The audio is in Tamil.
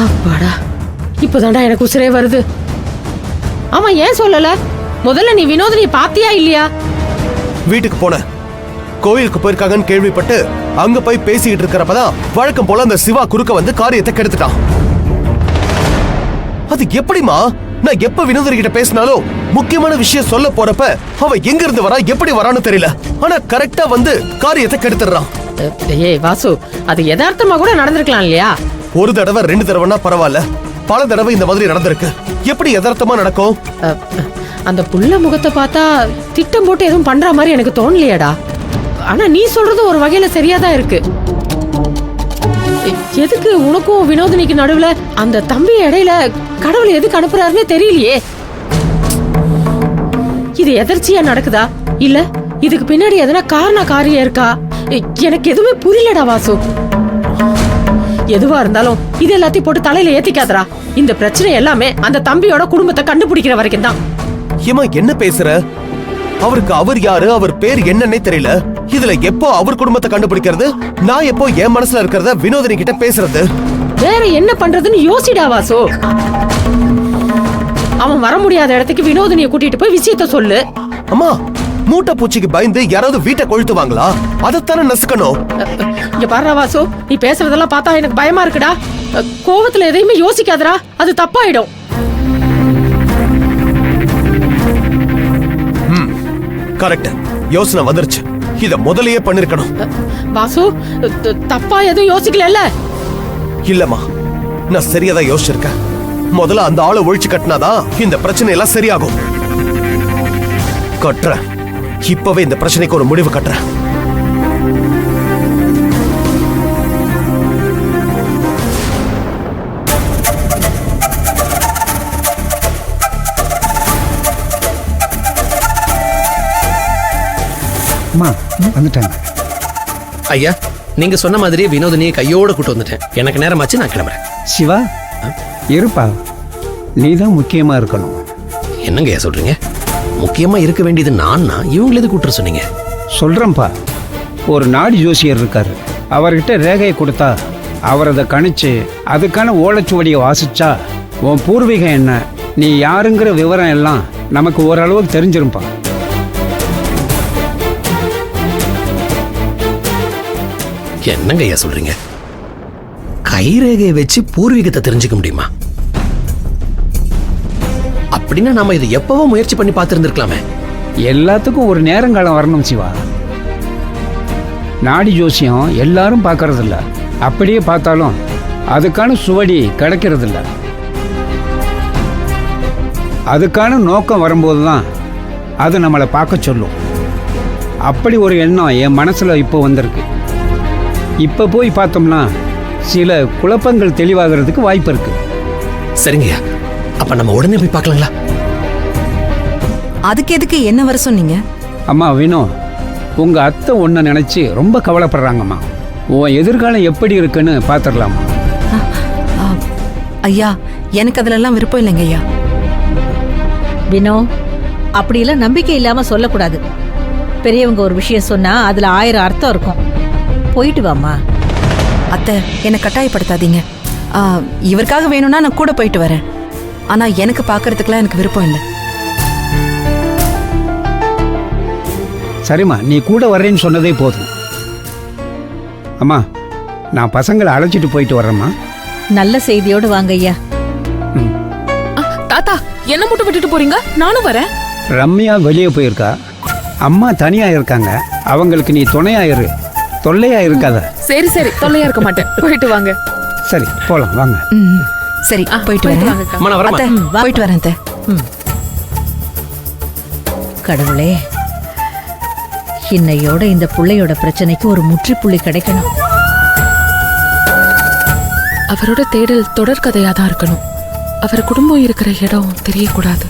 அப்பாடா, இப்பதான்டா எனக்கு உசிரே வருது. ஆமா, ஏன் சொல்லல? முதல்ல நீ வினோதினியை பாத்தியா இல்லையா? வீட்டுக்கு போன, கோயிலுக்கு போயிருக்காங்கன்னு கேள்விப்பட்டு அங்க போய் பேசிக்கிட்டு இருக்கிறப்பதான் வழக்கம் போல அந்த சிவா குறுக்க வந்து காரியத்தை கெடுத்துட்டான். அது எப்படிமா? நான் எப்ப வினோதரி கிட்ட பேசினாலும் முக்கியமான விஷயம் சொல்ல போறப்ப அவ எங்க இருந்து வரா, எப்படி வரான்னு தெரியல. ஆனா கரெக்டா வந்து காரியத்தை கெடுத்துறான். ஏய் வாசு, அது யதார்த்தமா கூட நடந்திருக்கலாம் இல்லையா? ஒரு தடவை 2 தடவைனா பரவாயில்ல, பல தடவை இந்த மாதிரி நடந்திருக்கு. எப்படி யதார்த்தமா நடக்கும்? அந்த புள்ள முகத்தை பார்த்தா திட்டம் போட்டு எதுவும் பண்ற மாதிரி எனக்கு தோணலையாடா. ஆனா நீ சொல்றது ஒரு வகையில சரியாதான் இருக்கு. எதுக்கு உனக்கும் வினோதினிக்கு நடுவுல அந்த தம்பி இடையில கடவுள் எதுக்கு அனுப்புறாருன்னு தெரியலையே. இது எதர்ச்சியா நடக்குதா இல்ல இதுக்கு பின்னாடி எதனா காரியம் இருக்கா? எனக்கு எதுவுமே புரியலடா வாசு. எதுவா இருந்தாலும் இது எல்லாத்தையும் போட்டு தலையில ஏத்திக்காதரா. இந்த பிரச்சனை எல்லாமே அந்த தம்பியோட குடும்பத்தை கண்டுபிடிக்கிற வரைக்கும் தான். ஏமா என்ன பேசுற? அவருக்கு அவர் யாரு, அவர் பேர் என்னன்னே தெரியல. இதுல எப்போ அவர் குடும்பத்தை கண்டுபிடிக்கிறது, நான் எப்போ என் மனசுல இருக்கிறத வினோதினி கிட்ட பேசுறது? வேற என்ன பண்றதுன்னு யோசிடா வாசு. அவன் வர முடியாத இடத்துக்கு வினோதினியை கூட்டிட்டு போய் விஷயத்த சொல்லு. அம்மா, மூட்டை பூச்சிக்கு பயந்து யாராவது வீட்டை கொளுத்துவாங்களா? அதைத்தானே நசுக்கணும். இங்க பாரு வாசு, நீ பேசுறதெல்லாம் பார்த்தா எனக்கு பயமா இருக்குடா. கோவத்துல எதையுமே யோசிக்காதடா, அது தப்பாயிடும். கரெக்ட், யோசனை வந்துருச்சு. இத முதலையே பண்ணிருக்கணும். வாசு, தப்பா எதுவும் யோசிக்கல? இல்லம்மா, நான் சரியாதான் யோசிச்சிருக்கேன். முதல்ல அந்த ஆளை ஒழிச்சு கட்டினாதான் இந்த பிரச்சனை எல்லாம் சரியாகும். கட்டுறேன், இப்பவே இந்த பிரச்சனைக்கு ஒரு முடிவு கட்டுறேன். வந்துட்டாங்க ஐயா. நீங்க சொன்ன மாதிரி வினோதினியை கையோட கூட்டு வந்துட்டேன். எனக்கு நேரமாச்சு, நான் கிளம்புறேன். சிவா இருப்பா, நீ தான் முக்கியமா இருக்கணும். என்னங்க ஐயா சொல்றீங்க? முக்கியமா இருக்க வேண்டியது நான்னா? இவங்கள எது கூட்டுற சொன்னீங்க? சொல்றேன்ப்பா, ஒரு நாடி ஜோசியர் இருக்காரு. அவர்கிட்ட ரேகையை கொடுத்தா அவர் அதை கணிச்சு அதுக்கான ஓலைச்சுவடியை வாசிச்சா உன் பூர்வீகம் என்ன, நீ யாருங்கிற விவரம் எல்லாம் நமக்கு ஓரளவுக்கு தெரிஞ்சிருப்பா. என்னங்க ஐயா சொல்றீங்க? கைரேகையை வச்சு பூர்வீகத்தை தெரிஞ்சுக்க முடியுமா? அப்படின்னா நாம இதை எப்பவோ முயற்சி பண்ணி பார்த்திருந்திருக்கலாமே. எல்லாத்துக்கும் ஒரு நேரங்காலம் வரணும் சிவா. நாடி ஜோசியம் எல்லாரும் பார்க்கறது இல்ல. அப்படியே பார்த்தாலும் அதுக்கான சுவடி கிடைக்கிறது இல்ல. அதுக்கான நோக்கம் வரும்போது தான் அது நம்மளை பார்க்க சொல்லும். அப்படி ஒரு எண்ணம் என் மனசுல இப்போ வந்திருக்கு. இப்ப போய் பார்த்தோம்னா சில குழப்பங்கள் தெளிவாகிறதுக்கு வாய்ப்பு இருக்கு. சரிங்கய்யா, அப்ப நம்ம உடனே போய் பார்க்கலாங்களா? அதுக்கு எதுக்கு என்ன வர சொன்னீங்க? அம்மா வினோ, உங்க அத்தை ஒன்ன நினைச்சு ரொம்ப கவலைப்படுறாங்கம்மா. உன் எதிர்காலம் எப்படி இருக்குன்னு பாத்துடலாமா? ஐயா, எனக்கு அதுல எல்லாம் விருப்பம் இல்லைங்க ஐயா. வினோ, அப்படியெல்லாம் நம்பிக்கை இல்லாம சொல்லக்கூடாது. பெரியவங்க ஒரு விஷயம் சொன்னா அதுல 1000 அர்த்தம் இருக்கும். போயிட்டு வாமா. அத்தை, என்னை கட்டாயப்படுத்தாதீங்க. இவருக்காக வேணும்னா நான் கூட போயிட்டு வரேன். ஆனா எனக்கு பாக்குறதுக்குலாம் எனக்கு விருப்பம் இல்லை. சரிம்மா, நீ கூட வர்றேன்னு சொன்னதே போதும். அம்மா, நான் பசங்களை அழைச்சிட்டு போயிட்டு வர்றேம்மா. நல்ல செய்தியோடு வாங்க ஐயா. தாத்தா, என்ன மட்டும் விட்டுட்டு போறீங்க? நானும் வரேன். ரம்யா வெளியே போயிருக்கா, அம்மா தனியா இருக்காங்க. அவங்களுக்கு நீ துணையாயிரு, தொல்லையா இருக்காத. சரி சரி, தொல்லையா இருக்க மாட்டேன். போயிட்டு வாங்க. சரி, போலாம் வாங்க. சரி, போயிட்டு வரேன். அத்தை, போயிட்டு வரேன் அத்தை. கடவுளே, இன்னையோட இந்த புள்ளையோட பிரச்சனைக்கு ஒரு முற்றுப்புள்ளி கிடைக்கணும். அவரோட தேடல் தொடர்கதையா தான் இருக்கணும். அவர் குடும்பம் இருக்கிற இடம் தெரியக்கூடாது.